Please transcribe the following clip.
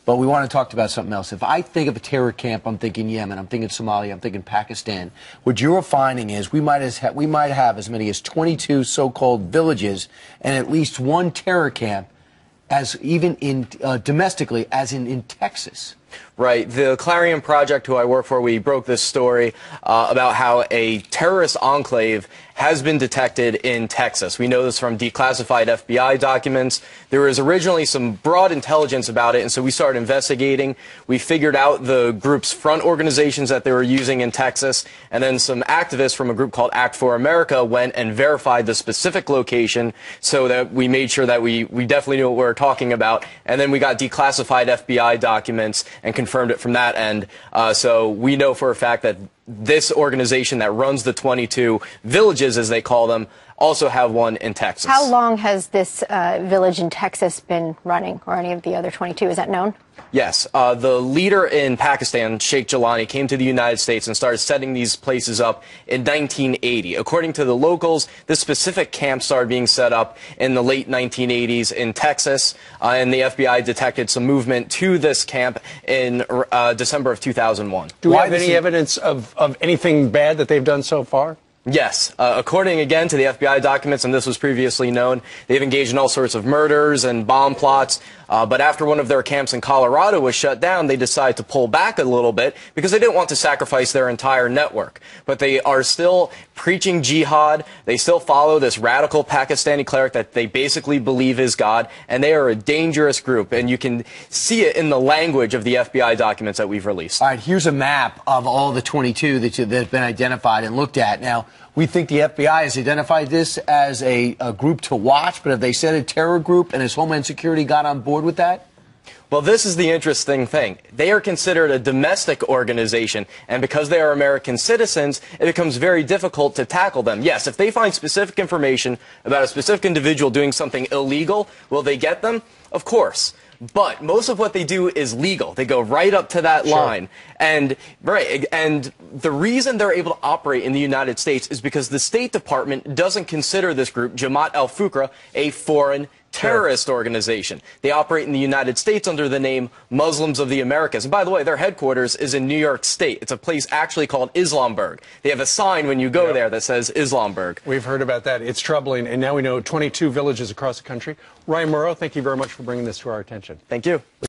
But we want to talk about something else. If I think of a terror camp, I'm thinking Yemen, I'm thinking Somalia, I'm thinking Pakistan. What you're finding is we might have as many as 22 so-called villages and at least one terror camp, as even in domestically, as in Texas. Right. The Clarion Project, who I work for, we broke this story about how a terrorist enclave has been detected in Texas. We know this from declassified FBI documents. There was originally some broad intelligence about it, and so we started investigating. We figured out the group's front organizations that they were using in Texas, and then some activists from a group called Act for America went and verified the specific location so that we made sure that we definitely knew what we were talking about, and then we got declassified FBI documents and confirmed it from that end. So we know for a fact that this organization that runs the 22 villages, as they call them, also have one in Texas. How long has this village in Texas been running, or any of the other 22? Is that known? Yes. The leader in Pakistan, Sheikh Jalani, came to the United States and started setting these places up in 1980. According to the locals, this specific camp started being set up in the late 1980s in Texas, and the FBI detected some movement to this camp in December of 2001. Do we have any evidence of anything bad that they've done so far? Yes. According, again, to the FBI documents, and this was previously known, they've engaged in all sorts of murders and bomb plots. But after one of their camps in Colorado was shut down, they decided to pull back a little bit because they didn't want to sacrifice their entire network. But they are still preaching jihad. They still follow this radical Pakistani cleric that they basically believe is God, and they are a dangerous group. And you can see it in the language of the FBI documents that we've released. All right, here's a map of all the 22 that have been identified and looked at. Now, we think the FBI has identified this as a group to watch, but have they said a terror group, and has Homeland Security got on board with that? Well, this is the interesting thing. They are considered a domestic organization, and because they are American citizens, it becomes very difficult to tackle them. Yes, if they find specific information about a specific individual doing something illegal, will they get them? Of course. But most of what they do is legal. They go right up to that line. And the reason they're able to operate in the United States is because the State Department doesn't consider this group, Jamaat al-Fuqra, a foreign terrorist organization. They operate in the United States under the name Muslims of the Americas. And by the way, their headquarters is in New York State. It's a place actually called Islamburg. They have a sign when you go there that says Islamburg. We've heard about that. It's troubling. And now we know 22 villages across the country. Ryan Morrow, thank you very much for bringing this to our attention. Thank you.